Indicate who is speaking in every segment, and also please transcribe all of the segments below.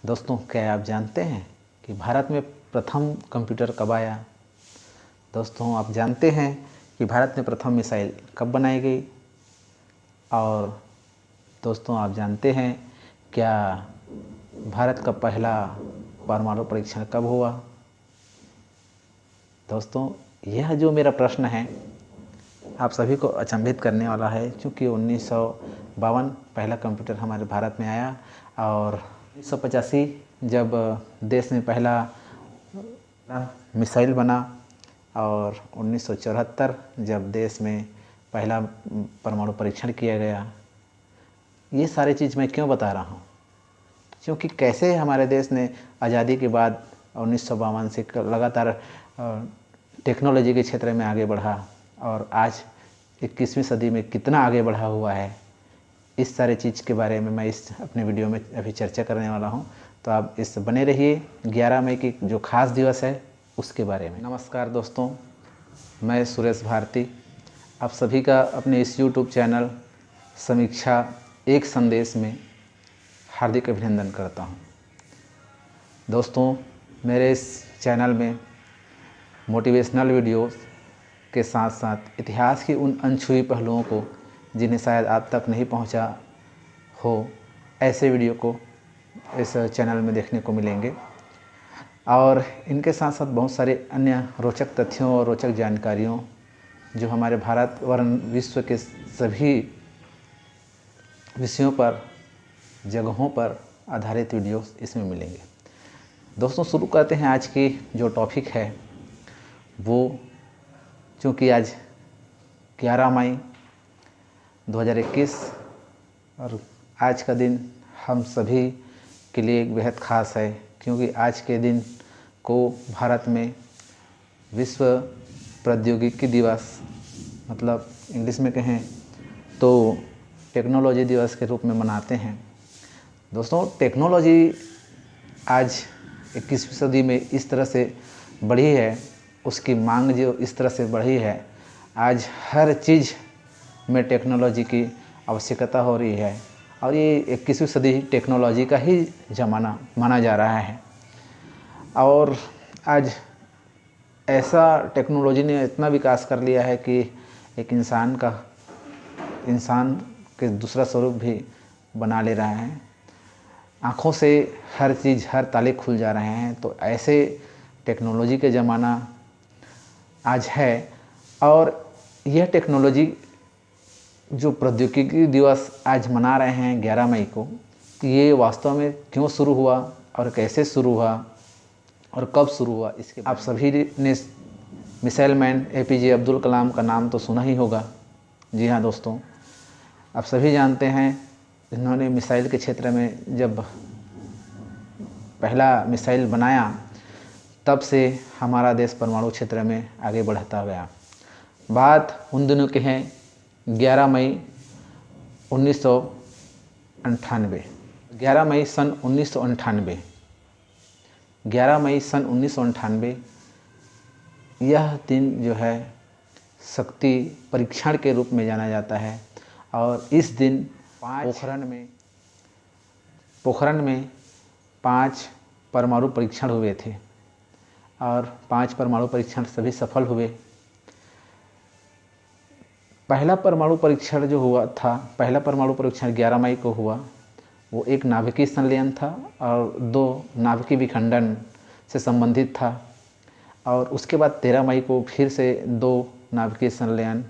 Speaker 1: दोस्तों, क्या आप जानते हैं कि भारत में प्रथम कंप्यूटर कब आया? दोस्तों, आप जानते हैं कि भारत में प्रथम मिसाइल कब बनाई गई? और दोस्तों, आप जानते हैं क्या भारत का पहला परमाणु परीक्षण कब हुआ? दोस्तों, यह जो मेरा प्रश्न है आप सभी को अचंभित करने वाला है, क्योंकि 1952 पहला कंप्यूटर हमारे भारत में आया और 1985 जब देश में पहला मिसाइल बना और 1974 जब देश में पहला परमाणु परीक्षण किया गया। ये सारी चीज़ मैं क्यों बता रहा हूँ? क्योंकि कैसे हमारे देश ने आज़ादी के बाद 1952 से लगातार टेक्नोलॉजी के क्षेत्र में आगे बढ़ा और आज 21वीं सदी में कितना आगे बढ़ा हुआ है, इस सारे चीज़ के बारे में मैं इस अपने वीडियो में अभी चर्चा करने वाला हूं। तो आप इस बने रहिए 11 मई की जो खास दिवस है उसके बारे में। नमस्कार दोस्तों, मैं सुरेश भारती आप सभी का अपने इस YouTube चैनल समीक्षा एक संदेश में हार्दिक अभिनंदन करता हूं। दोस्तों, मेरे इस चैनल में मोटिवेशनल वीडियोस के साथ साथ इतिहास की उन अनछुई पहलुओं को जिन्हें शायद आप तक नहीं पहुंचा हो, ऐसे वीडियो को इस चैनल में देखने को मिलेंगे। और इनके साथ साथ बहुत सारे अन्य रोचक तथ्यों और रोचक जानकारियों जो हमारे भारत वरन विश्व के सभी विषयों पर, जगहों पर आधारित वीडियोस इसमें मिलेंगे। दोस्तों, शुरू करते हैं। आज की जो टॉपिक है वो, चूँकि आज 11 मई 2021 और आज का दिन हम सभी के लिए एक बेहद ख़ास है, क्योंकि आज के दिन को भारत में विश्व प्रौद्योगिकी दिवस, मतलब इंग्लिश में कहें तो टेक्नोलॉजी दिवस के रूप में मनाते हैं। दोस्तों, टेक्नोलॉजी आज 21वीं सदी में इस तरह से बढ़ी है, उसकी मांग जो इस तरह से बढ़ी है, आज हर चीज़ में टेक्नोलॉजी की आवश्यकता हो रही है और ये 21वीं सदी टेक्नोलॉजी का ही ज़माना माना जा रहा है। और आज ऐसा टेक्नोलॉजी ने इतना विकास कर लिया है कि एक इंसान के दूसरा स्वरूप भी बना ले रहा है। आँखों से हर चीज़, हर ताले खुल जा रहे हैं। तो ऐसे टेक्नोलॉजी के ज़माना आज है। और यह टेक्नोलॉजी जो प्रौद्योगिकी दिवस आज मना रहे हैं 11 मई को, ये वास्तव में क्यों शुरू हुआ और कैसे शुरू हुआ और कब शुरू हुआ, इसके आप सभी ने missile man APJ Abdul Kalam का नाम तो सुना ही होगा। जी हाँ दोस्तों, आप सभी जानते हैं इन्होंने मिसाइल के क्षेत्र में जब पहला मिसाइल बनाया तब से हमारा देश परमाणु क्षेत्र में आगे बढ़ता गया। बात उन दिनों के हैं 11 मई 1998, 11 मई सन 1998, 11 मई सन 1998 यह दिन जो है शक्ति परीक्षण के रूप में जाना जाता है। और इस दिन पोखरण में 5 परमाणु परीक्षण हुए थे और 5 परमाणु परीक्षण सभी सफल हुए। पहला परमाणु परीक्षण जो हुआ था, पहला परमाणु परीक्षण 11 मई को हुआ, वो एक नाभिकीय संलयन था और 2 नाभिकीय विखंडन से संबंधित था। और उसके बाद 13 मई को फिर से 2 नाभिकीय संलयन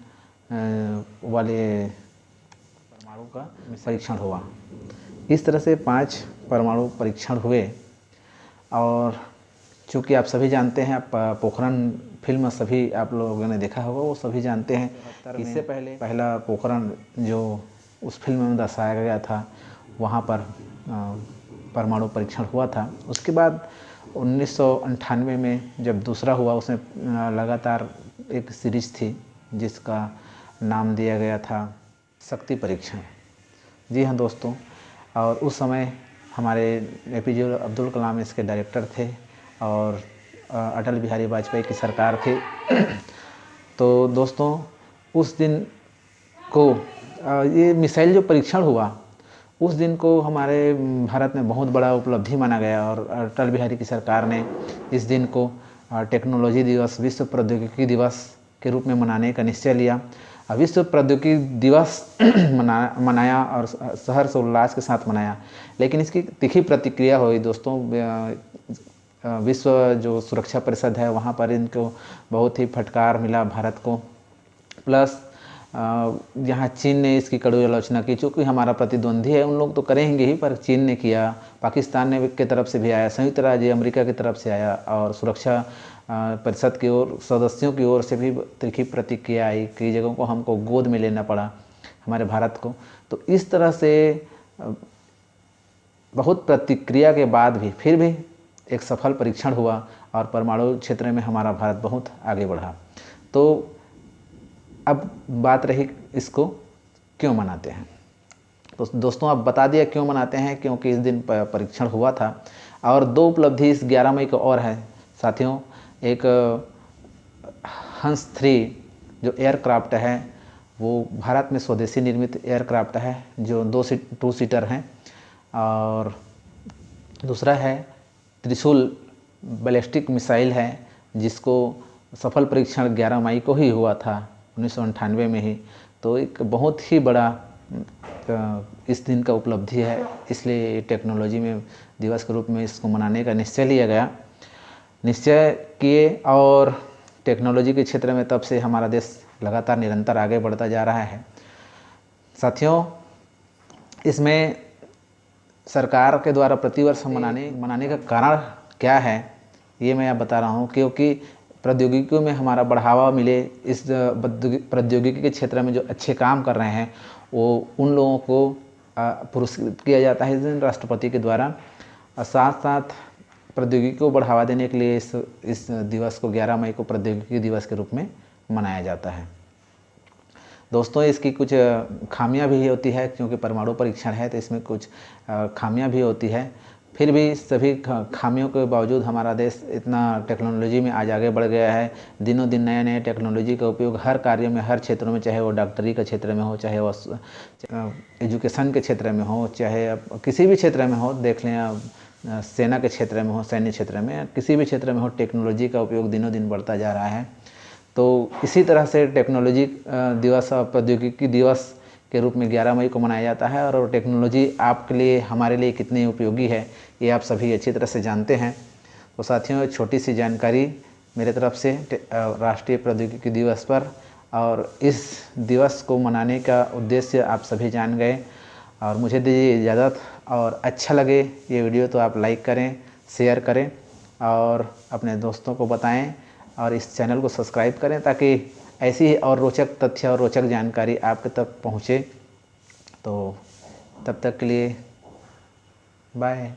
Speaker 1: वाले परमाणु का परीक्षण हुआ। इस तरह से 5 परमाणु परीक्षण हुए। और चूँकि आप सभी जानते हैं, पोखरण फिल्म सभी आप लोगों ने देखा होगा, वो सभी जानते हैं। इससे पहले पहला पोखरण जो उस फिल्म में दर्शाया गया था, वहाँ पर परमाणु परीक्षण हुआ था। उसके बाद 1998 में जब दूसरा हुआ, उसमें लगातार एक सीरीज थी जिसका नाम दिया गया था शक्ति परीक्षण। जी हाँ दोस्तों, और उस समय हमारे APJ अब्दुल कलाम इसके डायरेक्टर थे और अटल बिहारी वाजपेयी की सरकार थी। तो दोस्तों, उस दिन को ये मिसाइल जो परीक्षण हुआ उस दिन को हमारे भारत में बहुत बड़ा उपलब्धि माना गया और अटल बिहारी की सरकार ने इस दिन को टेक्नोलॉजी दिवस, विश्व प्रौद्योगिकी दिवस के रूप में मनाने का निश्चय लिया। विश्व प्रौद्योगिकी दिवस मनाया और हर्ष उल्लास के साथ मनाया, लेकिन इसकी तीखी प्रतिक्रिया हुई दोस्तों। विश्व जो सुरक्षा परिषद है वहाँ पर इनको बहुत ही फटकार मिला भारत को। प्लस यहाँ चीन ने इसकी कड़ी आलोचना की, चूँकि हमारा प्रतिद्वंदी है, उन लोग तो करेंगे ही, पर चीन ने किया, पाकिस्तान ने की तरफ से भी आया, संयुक्त राज्य अमेरिका की तरफ से आया और सुरक्षा परिषद की ओर सदस्यों की ओर से भी तीखी प्रतिक्रिया आई। कई जगहों को हमको गोद में लेना पड़ा हमारे भारत को। तो इस तरह से बहुत प्रतिक्रिया के बाद भी फिर भी एक सफल परीक्षण हुआ और परमाणु क्षेत्र में हमारा भारत बहुत आगे बढ़ा। तो अब बात रही इसको क्यों मनाते हैं। तो दोस्तों अब बता दिया क्यों मनाते हैं, क्योंकि इस दिन परीक्षण हुआ था। और दो उपलब्धि इस 11 मई को और है साथियों। एक हंस 3 जो एयरक्राफ्ट है वो भारत में स्वदेशी निर्मित एयरक्राफ्ट है जो 2 सीटर हैं। और दूसरा है त्रिशूल बैलिस्टिक मिसाइल है जिसको सफल परीक्षण 11 मई को ही हुआ था 1998 में ही। तो एक बहुत ही बड़ा इस दिन का उपलब्धि है, इसलिए टेक्नोलॉजी में दिवस के रूप में इसको मनाने का निश्चय किए और टेक्नोलॉजी के क्षेत्र में तब से हमारा देश लगातार निरंतर आगे बढ़ता जा रहा है। साथियों इसमें सरकार के द्वारा प्रतिवर्ष मनाने का कारण क्या है ये मैं आप बता रहा हूँ, क्योंकि प्रौद्योगिकियों में हमारा बढ़ावा मिले। इस प्रौद्योगिकी के क्षेत्र में जो अच्छे काम कर रहे हैं वो उन लोगों को पुरस्कृत किया जाता है इस दिन राष्ट्रपति के द्वारा। और साथ साथ प्रौद्योगिकी को बढ़ावा देने के लिए इस दिवस को 11 मई को प्रौद्योगिकी दिवस के रूप में मनाया जाता है। दोस्तों इसकी कुछ खामियां भी होती है, क्योंकि परमाणु परीक्षण है तो इसमें कुछ खामियां भी होती है। फिर भी सभी खामियों के बावजूद हमारा देश इतना टेक्नोलॉजी में आज आगे बढ़ गया है। दिनों दिन नए नए टेक्नोलॉजी का उपयोग हर कार्य में, हर क्षेत्रों में, चाहे वो डॉक्टरी के क्षेत्र में हो, चाहे वो एजुकेशन के क्षेत्र में हो, चाहे किसी भी क्षेत्र में हो, देख लें सेना के क्षेत्र में हो, सैन्य क्षेत्र में, किसी भी क्षेत्र में हो, टेक्नोलॉजी का उपयोग दिनों दिन बढ़ता जा रहा है। तो इसी तरह से टेक्नोलॉजी दिवस और प्रौद्योगिकी दिवस के रूप में 11 मई को मनाया जाता है। और टेक्नोलॉजी आपके लिए, हमारे लिए कितनी उपयोगी है ये आप सभी अच्छी तरह से जानते हैं। तो साथियों छोटी सी जानकारी मेरे तरफ से राष्ट्रीय प्रौद्योगिकी दिवस पर, और इस दिवस को मनाने का उद्देश्य आप सभी जान गए। और मुझे दीजिए इजाज़त, और अच्छा लगे ये वीडियो तो आप लाइक करें, शेयर करें और अपने दोस्तों को बताएं और इस चैनल को सब्सक्राइब करें ताकि ऐसी ही और रोचक तथ्य और रोचक जानकारी आपके तक पहुँचे। तो तब तक के लिए बाय।